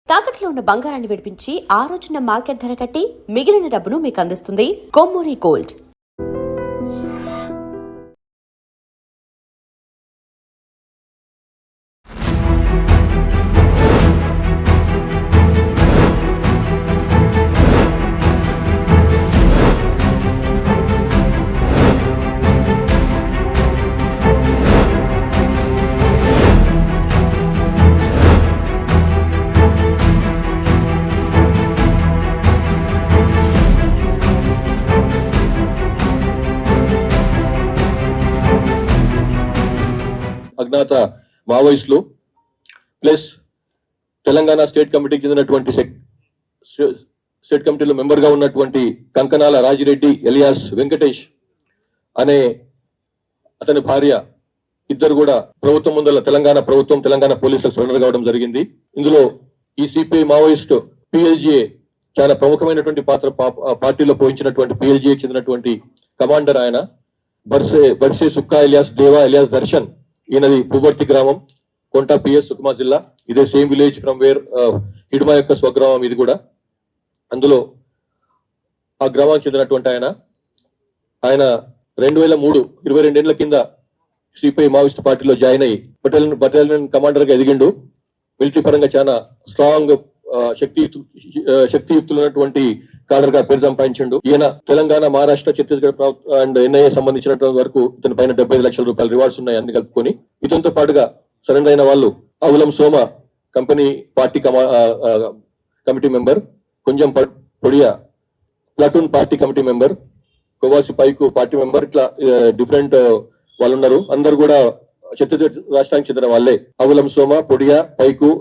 తాకట్లో ఉన్న బంగారాన్ని విడిపించి ఆ రోజున మార్కెట్ ధర కట్టి మిగిలిన డబ్బును మీకు అందిస్తుంది కొమ్మూరి గోల్డ్. అజ్ఞాత మావోయిస్టులు ప్లస్ తెలంగాణ స్టేట్ కమిటీకి చెందినటువంటి స్టేట్ కమిటీలో మెంబర్గా ఉన్నటువంటి కంకనాల రాజిరెడ్డి ఎలియాస్ వెంకటేష్ అనే అతని భార్య ఇద్దరు కూడా ప్రభుత్వం ముందర తెలంగాణ పోలీసులకు సరెండర్ కావడం జరిగింది. ఇందులో ఈ సిపిఐ మావోయిస్ట్ పిఎల్జిఏ చాలా ప్రముఖమైనటువంటి పాత్ర పార్టీలో పోయించినటువంటి పిఎల్జిఏకి చెందినటువంటి కమాండర్ ఆయన బర్సే సుక్కా ఎలియాస్ దేవా ఎలియాస్ దర్శన్. ఈయనది పువర్తి గ్రామం, కొంటా పిఎస్ సుకుమా జిల్లా. ఇదే same village from where Hidma యొక్క స్వగ్రామం ఇది కూడా. అందులో ఆ గ్రామానికి చెందినటువంటి ఆయన 2003 22 ఏళ్ల కింద సిపిఐ మావోయిస్ట్ పార్టీలో జాయిన్ అయ్యి బటాలియన్ కమాండర్ గా ఎదిగిండు. మిలిటరీ పరంగా చాలా స్ట్రాంగ్ శక్తియుక్తులు ఉన్నటువంటి కాడర్ గా పేరు సంపాదించిండు. ఈయన తెలంగాణ, మహారాష్ట్ర, ఛత్తీస్గఢ్ అండ్ ఎన్ఐఏ సంబంధించినటువంటి వరకు ఇతని పైన 75 లక్షల రూపాయల రివార్డ్స్ ఉన్నాయి అన్ని కలుపుకొని. ఇతనితో పాటుగా సరెండర్ అయిన వాళ్ళు Avulam Soma company party committee member, Kunjam Podiya platoon party committee member, Kovasi Paiku party member, ఇట్లా డిఫరెంట్ వాళ్ళు ఉన్నారు. అందరు కూడా ఛత్తీస్గఢ్ రాష్ట్రానికి చెందిన వాళ్ళే. అవులం సోమ, పొడియా, పైకు,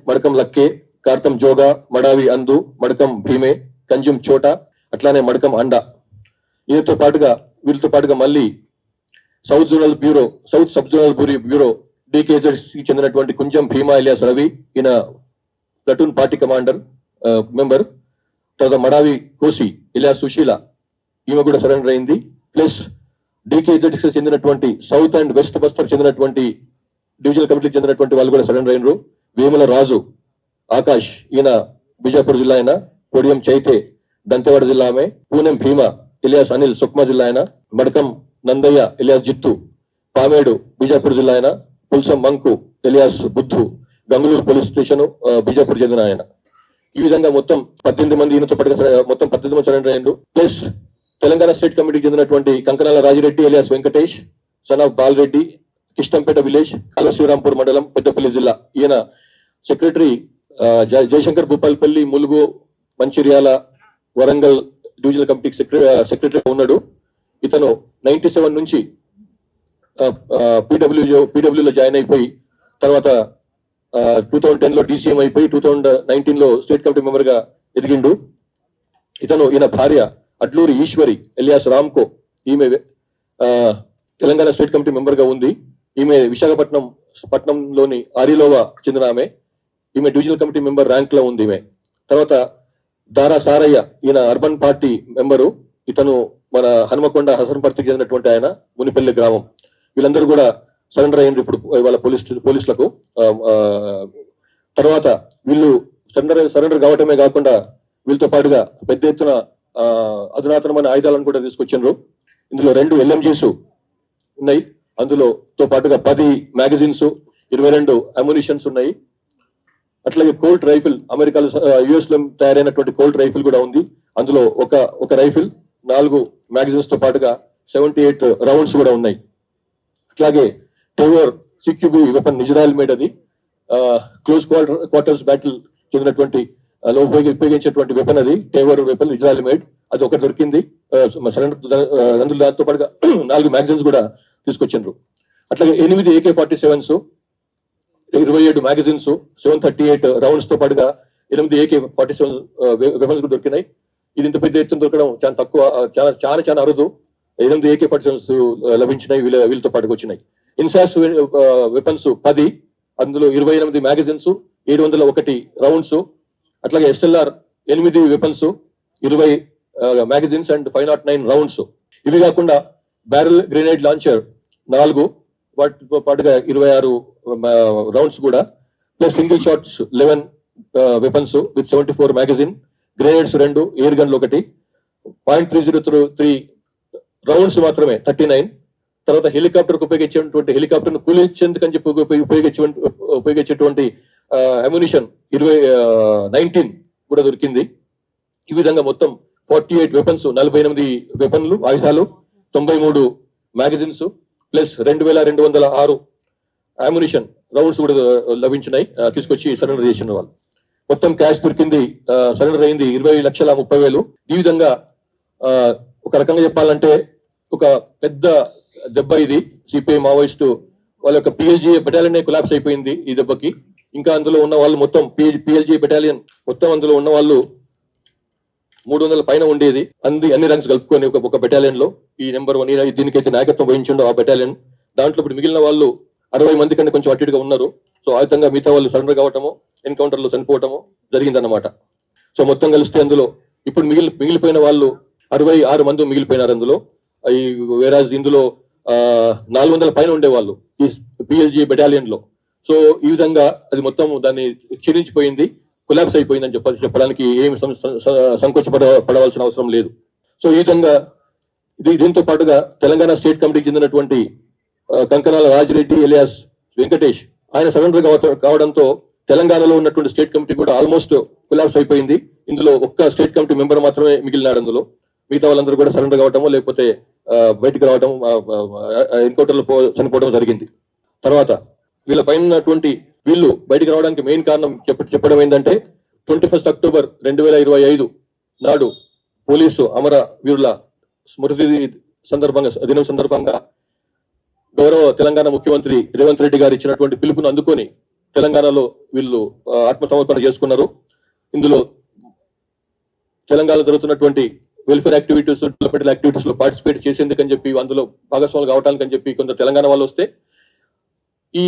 మడకం లక్కే, కార్తం జోగా, మడావి అందు, మడకం భీమే, కంజుం చోట, అట్లానే మడకం అండ. వీళ్ళతో పాటుగా మళ్ళీ సౌత్ సబ్ జోనల్ బ్యూరో డికేజెడ్స్ కి చెందినటువంటి కుంజం భీమా ఎలియాస్ రవి, ఈయన ప్లాటూన్ పార్టీ కమాండర్ మెంబర్. తర్వాత మడావి కోసి ఎలియాస్ సుశీల, ఈమె కూడా సరెండర్ అయింది. ప్లస్ డికేజెడ్స్ కి చెందినటువంటి సౌత్ అండ్ వెస్ట్ బస్తర్ చెందినటువంటి డివిజనల్ కమిటీకి చెందినటువంటి వాళ్ళు కూడా సరెండర్ అయినరు. వేముల రాజు ఆకాష్, ఈయన బీజాపూర్ జిల్లా ఆయన. పొడియం చైతే దంతెవాడ జిల్లా ఆమె. పూనెం భీమా ఎలియాస్ అనిల్ సుక్మా జిల్లా ఆయన. మడకం నందయ్య ఎలియాస్ జిత్తు పామేడు బీజాపూర్ జిల్లా ఆయన. Pulsam మంకు alias బుద్ధు Gangulur police station Bijapur చెందిన ఆయన. ఈ విధంగా మొత్తం 18 మంది ఈయనతో పాటుగా మొత్తం 18 మంది సరెండర్ అయ్యారు. ప్లస్ తెలంగాణ స్టేట్ కమిటీకి చెందినటువంటి Kankanala Rajireddy alias Venkatesh, son of Balareddy, Kishtampet village, Shivarampur mandal, Peddapalli జిల్లా. ఈయన సెక్రటరీ జయశంకర్ భూపాల్పల్లి, ములుగు, మంచిర్యాల, వరంగల్ డివిజనల్ కమిటీకి సెక్రటరీ ఉన్నాడు. ఇతను 97 నుంచి పీడబ్ల్యూలో జాయిన్ అయిపోయి తర్వాత 2010లో డిసిఎం అయిపోయి 2019లో స్టేట్ కమిటీ మెంబర్ గా ఎదిగిండు. ఈయన భార్య అడ్లూరి ఈశ్వరి ఎలియాస్ రామ్కో, ఈమె తెలంగాణ స్టేట్ కమిటీ మెంబర్ గా ఉంది. ఈమె విశాఖపట్నంలోని ఆరిలోవా చెందిన ఆమె. ఈమె డివిజనల్ కమిటీ మెంబర్ ర్యాంక్ లో ఉంది ఈమె. తర్వాత దారా సారయ్య, ఈయన అర్బన్ పార్టీ మెంబరు. ఇతను మన హనుమకొండ హసన్పర్తికి చెందినటువంటి ఆయన, మునిపల్లి గ్రామం. వీళ్ళందరూ కూడా సరెండర్ అయ్యారు ఇప్పుడు ఇవాళ పోలీసులకు. తర్వాత వీళ్ళు సరెండర్ కావటమే కాకుండా వీళ్ళతో పాటుగా పెద్ద ఎత్తున అధునాతనమైన ఆయుధాలను కూడా తీసుకొచ్చిండ్రు. ఇందులో 2 LMGs ఉన్నాయి. అందులోతో పాటుగా 10 మ్యాగజైన్స్, 22 అమ్యునిషన్స్ ఉన్నాయి. అట్లాగే కోల్ట్ రైఫిల్, అమెరికాలో యుఎస్ లో తయారైనటువంటి కోల్ట్ రైఫిల్ కూడా ఉంది. అందులో ఒక రైఫిల్, 4 మ్యాగజైన్స్ తో పాటుగా 78 రౌండ్స్ కూడా ఉన్నాయి. అట్లాగే టెవర్ సిక్యూబీ వెపన్, ఇజ్రాయెల్ మేడ్, అది క్లోజ్ క్వార్టర్స్ బ్యాటిల్ చెందినటువంటి ఉపయోగించేటువంటి వెపన్, అది టెవర్ వెపన్, ఇజ్రాయెల్ మేడ్. అది ఒకటి దొరికింది సరెండర్. దాంతో పాటుగా 4 మ్యాగజైన్స్ కూడా తీసుకొచ్చిండ్రు. అట్లాగే 8 AK-47s, 27 మ్యాగజైన్స్, 738 రౌండ్స్ తో పాటుగా 8 AK-47 వెపన్స్ కూడా దొరికినాయి. ఇది ఇంత పెద్ద ఎత్తున దొరకడం చాలా తక్కువ, చాలా అరుదు. 8 AK-47s లభించినాయి, వీళ్ళతో పాటుగా వచ్చినాయి. ఇన్సాస్ వెపన్స్ 10, అందులో 28 మ్యాగజైన్స్, 701 రౌండ్స్. అట్లాగే SLR 8 weapons, 20 magazines and 509 rounds. ఇవి కాకుండా బ్యారెల్ గ్రెనేడ్ లాంచర్ 4, వాటితో పాటుగా 26 రౌండ్స్ కూడా, plus single shots 11 weapons with 74 magazine, grenades 2, air గన్లు 1, .303 రౌండ్స్ మాత్రమే 39. తర్వాత హెలికాప్టర్ ఉపయోగించేటువంటి హెలికాప్టర్ ను కూలించేందుకు అని చెప్పి ఉపయోగించేటువంటి అమ్యునిషన్ 19 కూడా దొరికింది. ఈ విధంగా మొత్తం 48 వెపన్స్, 48 వెపన్లు, ఆయుధాలు, 93 మ్యాగజైన్స్ ప్లస్ 2206 అమ్యునిషన్ రౌండ్స్ కూడా లభించినాయి. తీసుకొచ్చి సరెండర్ చేసిన వాళ్ళు. మొత్తం క్యాష్ దొరికింది, సరెండర్ అయింది 20,30,000. ఈ విధంగా ఒక రకంగా చెప్పాలంటే ఒక పెద్ద దెబ్బ ఇది. సిపిఐ మావోయిస్టు వాళ్ళ యొక్క పిఎల్జీ బెటాలియన్ కొలాప్స్ అయిపోయింది ఈ దెబ్బకి. ఇంకా అందులో ఉన్న వాళ్ళు మొత్తం పిఎల్జీ బెటాలియన్ మొత్తం అందులో ఉన్న వాళ్ళు 300 పైన ఉండేది. అన్ని ర్యాంక్స్ కలుపుకొని ఒక బెటాలియన్ లో ఈ నెంబర్ 1 దీనికైతే నాయకత్వం వహించండు ఆ బెటాలియన్. దాంట్లో ఇప్పుడు మిగిలిన వాళ్ళు 60 మంది కంటే కొంచెం అటు ఇటుగా ఉన్నారు. సో ఆ విధంగా మిగతా వాళ్ళు సరెండర్ కావటము, ఎన్కౌంటర్ లో చనిపోవటము జరిగిందన్నమాట. సో మొత్తం కలిస్తే అందులో ఇప్పుడు మిగిలిపోయిన వాళ్ళు 66 మంది మిగిలిపోయినారు అందులో. ఈ వేరాజ్ ఇందులో 400 పైన ఉండేవాళ్ళు ఈ పిఎల్జీ బెటాలియన్ లో. సో ఈ విధంగా అది మొత్తం దాన్ని క్షీణించిపోయింది, కొలాప్స్ అయిపోయిందని చెప్పడానికి ఏమి సంకోచపడవలసిన అవసరం లేదు. సో ఈ విధంగా దీంతో పాటుగా తెలంగాణ స్టేట్ కమిటీకి చెందినటువంటి కంకనాల రాజిరెడ్డి ఎలియాస్ వెంకటేష్ ఆయన సరెండర్ కావడంతో తెలంగాణలో ఉన్నటువంటి స్టేట్ కమిటీ కూడా ఆల్మోస్ట్ కొలాప్స్ అయిపోయింది. ఇందులో ఒక్క స్టేట్ కమిటీ మెంబర్ మాత్రమే మిగిలినాడు అందులో. మిగతా వాళ్ళందరూ కూడా సరెండర్ కావటము లేకపోతే బయటికి రావడం, ఎన్కౌంటర్ లో చనిపోవడం జరిగింది. తర్వాత వీళ్ళ పైన ఉన్నటువంటి వీళ్ళు బయటికి రావడానికి మెయిన్ కారణం చెప్పడం ఏంటంటే 21 అక్టోబర్ 2025 నాడు పోలీసు అమర వీరుల స్మృతి దినం సందర్భంగా గౌరవ తెలంగాణ ముఖ్యమంత్రి రేవంత్ రెడ్డి గారు ఇచ్చినటువంటి పిలుపును అందుకొని తెలంగాణలో వీళ్ళు ఆత్మసమర్పణ చేసుకున్నారు. ఇందులో తెలంగాణలో జరుగుతున్నటువంటి వెల్ఫేర్ యాక్టివిటీస్, డెవలప్మెంటల్ యాక్టివిటీస్ లో పార్టిసిపేట్ చేసేందుకని చెప్పి, అందులో భాగస్వాములు కావడానికి అని చెప్పి కొందరు తెలంగాణ వాళ్ళు వస్తే ఈ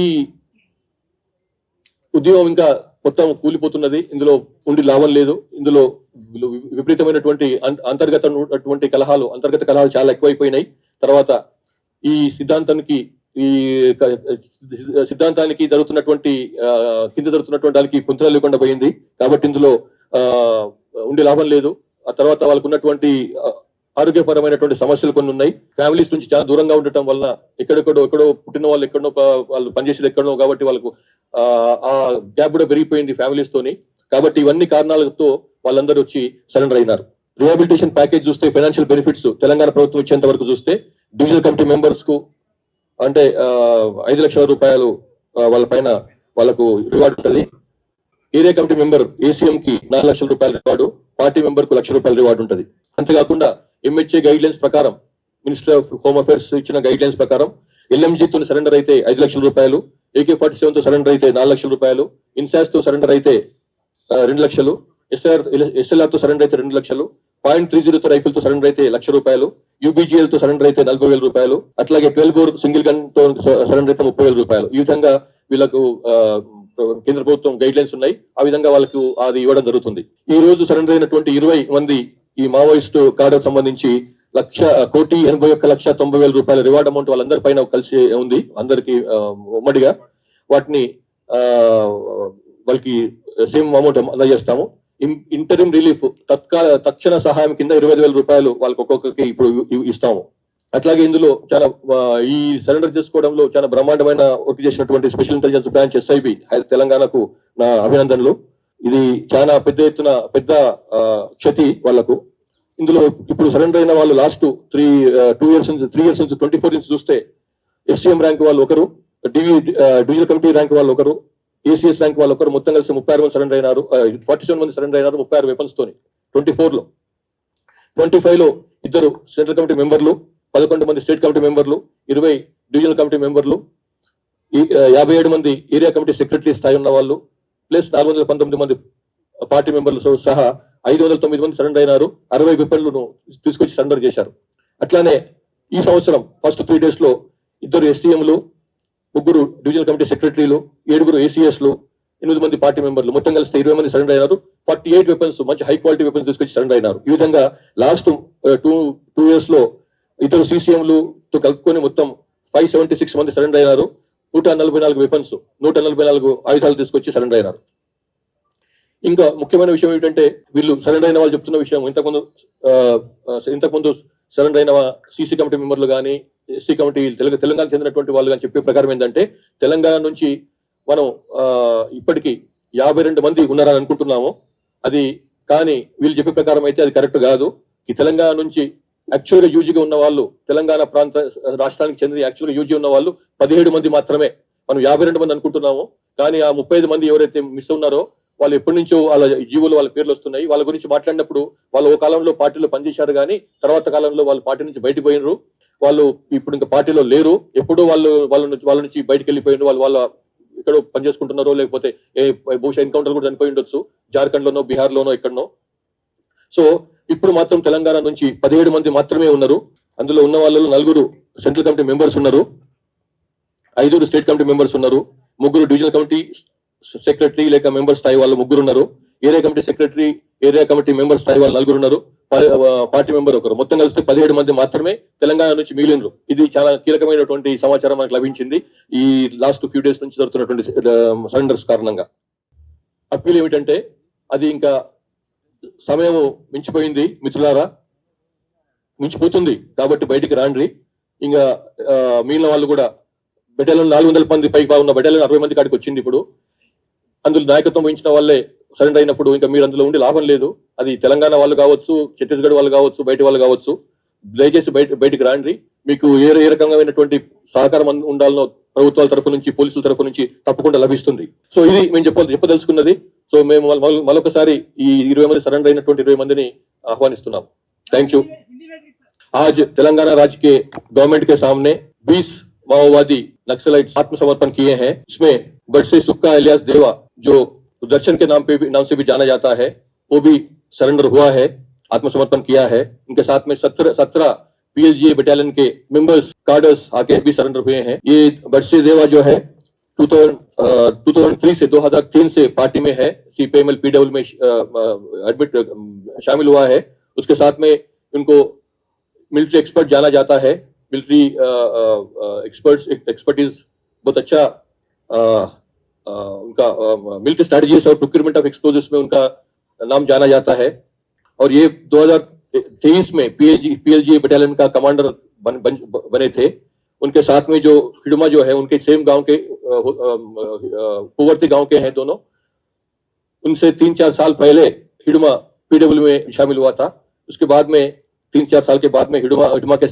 ఉద్యమం ఇంకా మొత్తం కూలిపోతున్నది. ఇందులో ఉండి లాభం లేదు. ఇందులో విపరీతమైనటువంటి అంతర్గత కలహాలు చాలా ఎక్కువైపోయినాయి. తర్వాత ఈ సిద్ధాంతానికి జరుగుతున్నటువంటి కింద జరుగుతున్నటువంటి దానికి పుంతన లేకుండా పోయింది. కాబట్టి ఇందులో ఉండే లాభం లేదు. ఆ తర్వాత వాళ్ళకు ఉన్నటువంటి ఆరోగ్యపరమైనటువంటి సమస్యలు కొన్ని ఉన్నాయి. ఫ్యామిలీస్ నుంచి చాలా దూరంగా ఉండటం వల్ల ఎక్కడో పుట్టిన వాళ్ళు ఎక్కడో వాళ్ళు పనిచేసేది ఎక్కడో, కాబట్టి వాళ్ళకు ఆ గ్యాప్ కూడా పెరిగిపోయింది ఫ్యామిలీస్ తోని. కాబట్టి ఇవన్నీ కారణాలతో వాళ్ళందరూ వచ్చి సరెండర్ అయినారు. రిహాబిలిటేషన్ ప్యాకేజ్ చూస్తే, ఫైనాన్షియల్ బెనిఫిట్స్ తెలంగాణ ప్రభుత్వం ఇచ్చేంత వరకు చూస్తే డివిజనల్ కమిటీ మెంబర్స్ కు అంటే 5 లక్షల రూపాయలు వాళ్ళ పైన వాళ్ళకు రివార్డ్ ఉంటుంది. ఏరియా కమిటీ మెంబర్ ఏసీఎం కి 4 లక్షల రూపాయల రివార్డు, పార్టీ మెంబర్ కు 1,00,000 రూపాయల రివార్డు ఉంటుంది. అంతేకాకుండా ఎంహెచ్ఏ గైడ్ లైన్స్ ప్రకారం, మినిస్టర్ ఆఫ్ హోమ్ అఫేర్స్ ఇచ్చిన గైడ్ లైన్స్ ప్రకారం ఎల్ఎంజీ తో సరెండర్ అయితే 5 లక్షల రూపాయలు, AK-47 తో సరెండర్ అయితే 4 లక్షల రూపాయలు, ఇన్సాస్ తో సరెండర్ అయితే 2 లక్షలు, SLR తో సరెండర్ అయితే 2 లక్షలు, .303 రైఫిల్ తో సరెండర్ అయితే 1,00,000 రూపాయలు, UBGL తో సరెండర్ అయితే 40,000 రూపాయలు, అట్లాగే 12 బోర్ సింగిల్ గన్ తో సరెండర్ అయితే 30,000 రూపాయలు. ఈ విధంగా వీళ్ళకు కేంద్ర ప్రభుత్వం గైడ్ లైన్స్ ఉన్నాయి. ఆ విధంగా వాళ్ళకు అది ఇవ్వడం జరుగుతుంది. ఈ రోజు సరెండర్ అయినటువంటి 20 మంది ఈ మావోయిస్ట్ కార్డు సంబంధించి 1,81,90,000 రూపాయల రివార్డ్ అమౌంట్ వాళ్ళందరి పైన కలిసి ఉంది. అందరికి ఉమ్మడిగా వాటిని వాళ్ళకి సేమ్ అమౌంట్ అందజేస్తాము. ఇంటరిం రిలీఫ్ తక్షణ సహాయం కింద 25,000 రూపాయలు వాళ్ళకి ఒక్కొక్కరికి ఇప్పుడు ఇస్తాము. అట్లాగే ఇందులో చాలా ఈ సరెండర్ చేసుకోవడంలో చాలా బ్రహ్మాండమైన వర్క్ చేసినటువంటి స్పెషల్ ఇంటెలిజెన్స్ బ్రాంచ్ SIB తెలంగాణకు నా అభినందనలు. ఇది చాలా పెద్ద క్షతి వాళ్లకు. ఇందులో ఇప్పుడు సరెండర్ అయిన వాళ్ళు లాస్ట్ 3 ఇయర్స్ నుంచి 24 నుంచి చూస్తే SCM ర్యాంక్ వాళ్ళు ఒకరు, డివిజనల్ కమిటీ ర్యాంక్ వాళ్ళు ఒకరు, ACS ర్యాంక్ వాళ్ళు ఒకరు, మొత్తం కలిసి 36 మంది సరెండర్ అయినారు. 47 మంది సరెండర్ అయినారు 36 వెపన్స్ తోని. 24 లో 25 లో 2 సెంట్రల్ కమిటీ మెంబర్లు, 11 మంది స్టేట్ కమిటీ మెంబర్లు, 20 డివిజనల్ కమిటీ మెంబర్లు, 57 మంది ఏరియా కమిటీ సెక్రటరీ స్థాయి ఉన్న వాళ్ళు, ప్లస్ 419 మంది పార్టీ మెంబర్లతో సహా 509 మంది సరెండర్ అయినారు. 60 వెపన్లను తీసుకొచ్చి సరెండర్ చేశారు. అట్లానే ఈ సంవత్సరం ఫస్ట్ 3 days లో 2 SCMలు, 3 డివిజనల్ కమిటీ సెక్రటరీలు, 7 ACSలు, 8 మంది పార్టీ మెంబర్లు, మొత్తం కలిసి 20 మంది సరెండర్ అయినారు. 48 వెపన్స్, మంచి హై క్వాలిటీ వెపన్స్ తీసుకొచ్చి సరెండర్ అయినారు. ఈ విధంగా లాస్ట్ 2 years లో 2 CCMలు తో కలుపుకొని మొత్తం 576 మంది సరెండర్ అయినారు. 144 వెపన్స్, 144 ఆయుధాలు తీసుకొచ్చి సరెండర్ అయినారు. ఇంకా ముఖ్యమైన విషయం ఏంటంటే వీళ్ళు సరెండర్ అయిన వాళ్ళు చెప్తున్న విషయం ఇంతకుముందు సరెండర్ అయిన సీసీ కమిటీ మెంబర్లు కానీ ఎస్సీ కమిటీ తెలంగాణ చెందినటువంటి వాళ్ళు కానీ చెప్పే ప్రకారం ఏంటంటే తెలంగాణ నుంచి మనం ఇప్పటికీ 52 మంది ఉన్నారని అనుకుంటున్నాము. అది కానీ వీళ్ళు చెప్పే ప్రకారం అయితే అది కరెక్ట్ కాదు. ఈ తెలంగాణ నుంచి యాక్చువల్ గా యూజీగా ఉన్న వాళ్ళు తెలంగాణ ప్రాంత రాష్ట్రానికి చెందిన యాక్చువల్ గా యూజీ ఉన్న వాళ్ళు 17 మంది మాత్రమే. మనం 52 మంది అనుకుంటున్నాము. కానీ ఆ 35 మంది ఎవరైతే మిస్ ఉన్నారో వాళ్ళు ఎప్పటి నుంచో వాళ్ళ జీవులు వాళ్ళ పేర్లు వస్తున్నాయి. వాళ్ళ గురించి మాట్లాడినప్పుడు వాళ్ళు ఒక కాలంలో పార్టీలో పనిచేశారు కానీ తర్వాత కాలంలో వాళ్ళు పార్టీ నుంచి బయటకు పోయినరు. వాళ్ళు ఇప్పుడు ఇంకా పార్టీలో లేరు. ఎప్పుడూ వాళ్ళ నుంచి బయటకు వెళ్ళిపోయినారు. వాళ్ళ ఎక్కడో పనిచేసుకుంటున్నారో లేకపోతే బహుశా ఎన్కౌంటర్ కూడా చనిపోయి ఉండొచ్చు, జార్ఖండ్ లోనో బీహార్ లోనో ఎక్కడనో. సో ఇప్పుడు మాత్రం తెలంగాణ నుంచి 17 మంది మాత్రమే ఉన్నారు. అందులో ఉన్న వాళ్ళలో 4 సెంట్రల్ కమిటీ మెంబర్స్ ఉన్నారు, 5 స్టేట్ కమిటీ మెంబర్స్ ఉన్నారు, 3 డివిజనల్ కమిటీ సెక్రటరీ లేక మెంబర్ స్థాయి వాళ్ళు 3 ఉన్నారు, area committee secretary area committee member స్థాయి వాళ్ళు 4 ఉన్నారు, పార్టీ మెంబర్ ఒకరు. మొత్తం కలిస్తే 17 మంది మాత్రమే తెలంగాణ నుంచి మిగిలినరు. ఇది చాలా కీలకమైనటువంటి సమాచారం మనకు లభించింది ఈ లాస్ట్ ఫ్యూ డేస్ నుంచి జరుగుతున్నటువంటి సరెండర్స్ కారణంగా. అప్పీల్ ఏమిటంటే అది ఇంకా సమయం మించిపోయింది మిత్రులారా, మించిపోతుంది కాబట్టి బయటికి రాండ్రి. ఇంకా మిగిలిన వాళ్ళు కూడా బెటాలియన్ 400 మంది పైగా ఉన్న బెటాలియన్ 60 మంది కాడికి వచ్చింది. ఇప్పుడు అందులో నాయకత్వం వహించిన వాళ్ళే సరెండర్ అయినప్పుడు ఇంకా మీరు అందులో ఉండి లాభం లేదు. అది తెలంగాణ వాళ్ళు కావచ్చు, ఛత్తీస్గఢ్ వాళ్ళు కావచ్చు, బయట వాళ్ళు కావచ్చు, దయచేసి బయటికి రాండ్రి. మీకు ఏ రకమైనటువంటి సహకారం ఉండాలనో ప్రభుత్వాల తరఫు నుంచి పోలీసుల తరఫు నుంచి తప్పకుండా లభిస్తుంది. సో ఇది మేము చెప్పదలుచుకున్నది. సో మేము మరొకసారి ఈ 20 మంది సరెండర్ అయినటువంటి 20 మందిని ఆహ్వానిస్తున్నాం. Thank you. आज तेलंगाना राज्य के गवर्नमेंट के सामने 20 माओवादी नक्सलाइट आत्मसमर्पण किए हैं. इसमें बड़से सुक्का इलियास देवा जो दर्शन के नाम से भी जाना जाता है, वो भी सरेंडर हुआ है, आत्मसमर्पण किया है. इनके साथ में 17 पीएलजीए बटालियन के मेंबर्स कार्डर्स आके भी सरेंडर हुए हैं. ये बड़से देवा जो है 2003 से 2003 से पार्टी में है, सीपीएमएल पीडब्ल्यू में एडमिट शामिल हुआ है. उसके साथ में उनको मिलिट्री एक्सपर्ट जाना जाता है. मिलिट्री एक्सपर्टीज बहुत अच्छा उनका मिलिट्री स्ट्रेटजीज और प्रोक्यूरमेंट ऑफ एक्सप्लोजिव्स में उनका नाम जाना जाता है. और ये 2023 में पीएलजी बटालियन का कमांडर बने थे. उनके साथ में जो हिडमा जो है उनके सेम गांव के पुवर्ती गांव के हैं दोनों. उनसे 3-4 साल पहले हिडमा पीडब्ल्यू में शामिल हुआ था. उसके बाद में 3-4 साल के बाद में हिडमा के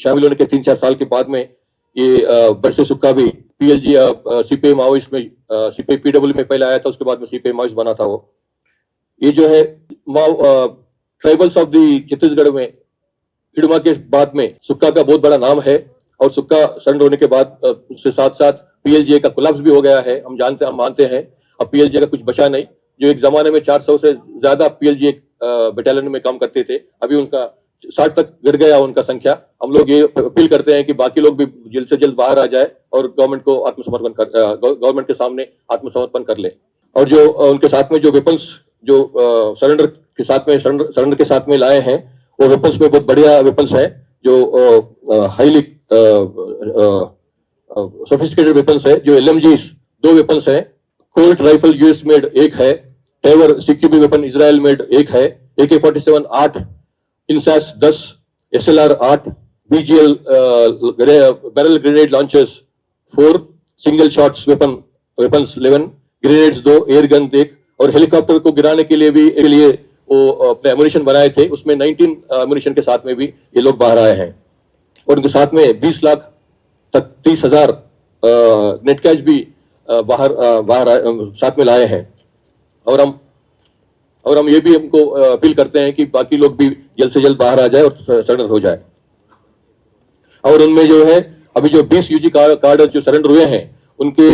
शामिल होने के 3-4 साल के बाद में ये बरसे सुक्का भी पीएलजी सीपीआई माओइस्ट में सीपीआई पीडब्ल्यू में पहले आया था. उसके बाद में सीपीआई माओइस्ट बना था वो. ये जो है ट्राइबल्स ऑफ दी छत्तीसगढ़ में हिडमा के बाद में सुक्का का बहुत बड़ा नाम है. और सुक्का सरेंडर होने के बाद उसके साथ साथ पीएलजीए का कोलैप्स भी हो गया है. हम मानते हैं. अब पीएलजीए का कुछ बचा नहीं. जो एक जमाने में 400 से ज्यादा पीएलजीए बटालियन में काम करते थे, अभी उनका 60 तक गिर गया उनका संख्या. हम लोग ये अपील करते हैं कि बाकी लोग भी जल्द से जल्द बाहर आ जाए और गवर्नमेंट के सामने आत्मसमर्पण कर ले. और जो उनके साथ में जो वेपन्स जो सरेंडर के साथ में लाए हैं, वो वेपन्स में बहुत बढ़िया वेपन्स है, जो हाईली सोफिस्टिकेटेड वेपन्स है. जो LMGs 2 वेपन्स है, कोल्ट राइफल यूएस मेड 1 है, टेवर सीक्यूबी वेपन इजराइल मेड 1 है, AK-47 8, INSAS 10, SLR 8, BGL barrel grenade launchers 4, single shots weapons 11, grenades 2, air gun 1 और हेलीकॉप्टर को गिराने के लिए वो अपने एमुनिशन बनाए थे. उसमें 19 एमुनिशन के साथ में भी ये लोग बाहर आए हैं. और उनके साथ में 20 लाख तक 30,000 नेट कैश भी बाहर साथ में लाए हैं. और हम ये भी हमको अपील करते हैं कि बाकी लोग भी जल्द से जल्द बाहर आ जाए और सरेंडर हो जाए. और उनमें जो है अभी जो 20 यूजी कार्ड जो सरेंडर हुए हैं, उनके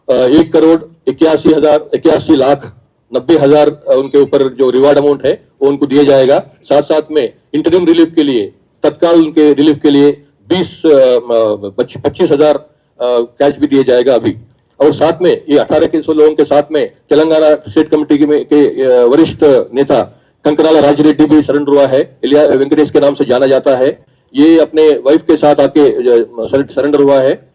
1,81,90,000 उनके ऊपर जो रिवार्ड अमाउंट है वो उनको दिया जाएगा. साथ साथ में इंटरिम रिलीफ के लिए, तत्काल उनके रिलीफ के लिए 25,000 कैश भी दिया जाएगा अभी. और साथ में ये 1800 लोगों के साथ में तेलंगाना स्टेट कमेटी के वरिष्ठ नेता कंकराला राज रेड्डी भी सरेंडर हुआ है. वेंकटेश के नाम से जाना जाता है. ये अपने वाइफ के साथ आके सरेंडर हुआ है.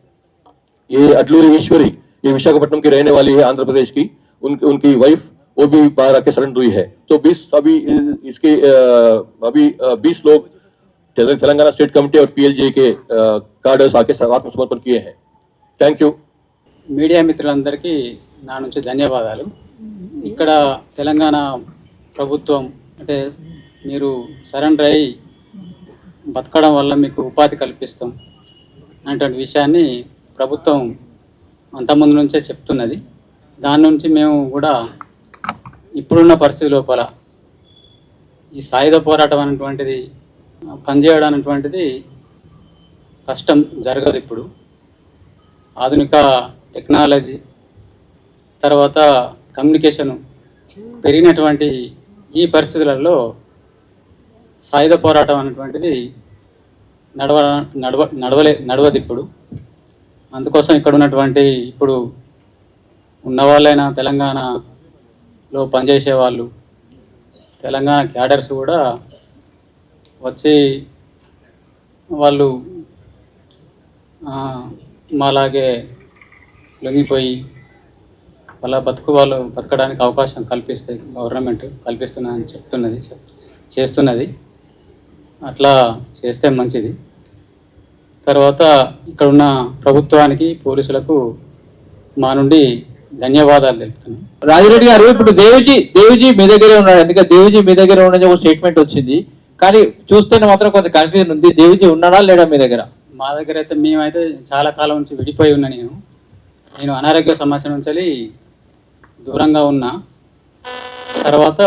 ये अडलूरी ईश्वरी, ये विशाखापट्टनम की रहने वाली है, आंध्र प्रदेश की. उनकी वाइफ वो भी बाहर आके सरेंडर हुई है। तो 20 अभी इसके अभी 20 लोग तेलंगाना स्टेट कमेटी और पीएलजे के कार्डर्स आके आत्मसमर्पण किए हैं। Thank you. మీడియా మిత్రులందరికీ నా నుంచి ధన్యవాదాలు. ఇక్కడ తెలంగాణ ప్రభుత్వం అంటే మీరు సరెండర్ అయ్యి బతకడం వల్ల మీకు ఉపాధి కల్పిస్తాం అనేటువంటి విషయాన్ని ప్రభుత్వం అంతకుముందు నుంచే చెప్తున్నది. దాని నుంచి మేము కూడా ఇప్పుడున్న పరిస్థితి లోపల ఈ సాయుధ పోరాటం అనేటువంటిది పనిచేయడం అనేటువంటిది కష్టం, జరగదు. ఇప్పుడు ఆధునిక టెక్నాలజీ తర్వాత కమ్యూనికేషను పెరిగినటువంటి ఈ పరిస్థితులలో సాయుధ పోరాటం అనేటువంటిది నడవదు ఇప్పుడు. అందుకోసం ఇక్కడ ఉన్నటువంటి ఇప్పుడు ఉన్నవాళ్ళైనా తెలంగాణలో పనిచేసే వాళ్ళు, తెలంగాణ క్యాడర్స్ కూడా వచ్చి వాళ్ళు మాలాగే లొంగిపోయి వాళ్ళ వాళ్ళు బతకడానికి అవకాశం కల్పిస్తాయి, గవర్నమెంట్ కల్పిస్తుందని చేస్తున్నది. అట్లా చేస్తే మంచిది. తర్వాత ఇక్కడ ఉన్న ప్రభుత్వానికి, పోలీసులకు మా నుండి ధన్యవాదాలు తెలుపుతున్నాం. రాజిరెడ్డి గారు, ఇప్పుడు దేవిజీ మీ దగ్గరే ఉన్నాడు. ఎందుకంటే దేవిజీ మీ దగ్గర ఉండని ఒక స్టేట్మెంట్ వచ్చింది, కానీ చూస్తేనే మాత్రం కొంత కన్ఫ్యూజన్ ఉంది. దేవిజీ ఉన్నాడా లేడా మీ దగ్గర? మా దగ్గర అయితే మేమైతే చాలా కాలం నుంచి విడిపోయి ఉన్నా. నేను అనారోగ్య సమస్య నుంచి దూరంగా ఉన్నా. తర్వాత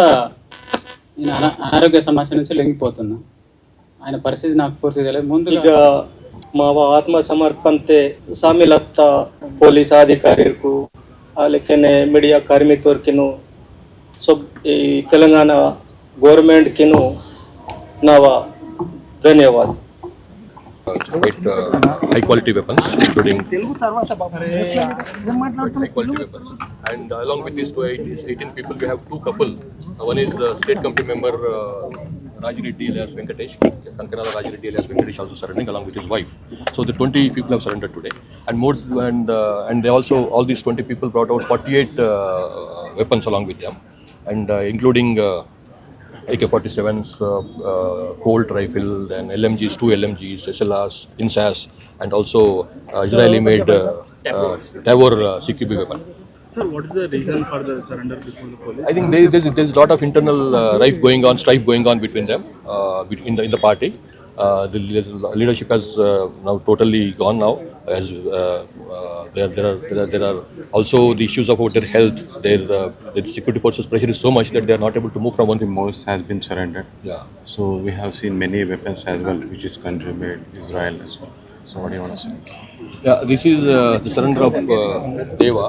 నేను అనారోగ్య సమస్య నుంచి లొంగిపోతున్నా. ఆయన పరిస్థితి నాకు పూర్తి తెలియదు. ముందుగా मावा आत्मसमर्पण ते शामिलता पुलिस अधिकारी को लेकिन मीडिया कर्मी तौर किनो सब तेलंगाना गवर्नमेंट किनो नवा धन्यवाद. Quite high quality weapons, including high quality weapons. And along with these 18 people, we have two couple. One is state committee member Rajireddy alias Venkatesh, Kankanala Rajireddy alias Venkatesh also surrendering along with his wife. So the 20 people have surrendered today, and they also, all these 20 people brought out 48 weapons along with them, and including AK-47s, Colt rifle, then LMGs, 2 LMGs, SLRs, INSAS, and also Israeli-made Tavor CQB weapon. Sir, what is the reason for the surrender before the police? I think there's a lot of internal strife going on between them, in the party. The leadership has now totally gone now. As there are also the issues about their health. The security forces pressure is so much that they are not able to move from one. Most has been surrendered. Yeah. So we have seen many weapons as well, which is country made, Israel as well. So what do you want to say? Yeah, this is the surrender of Deva.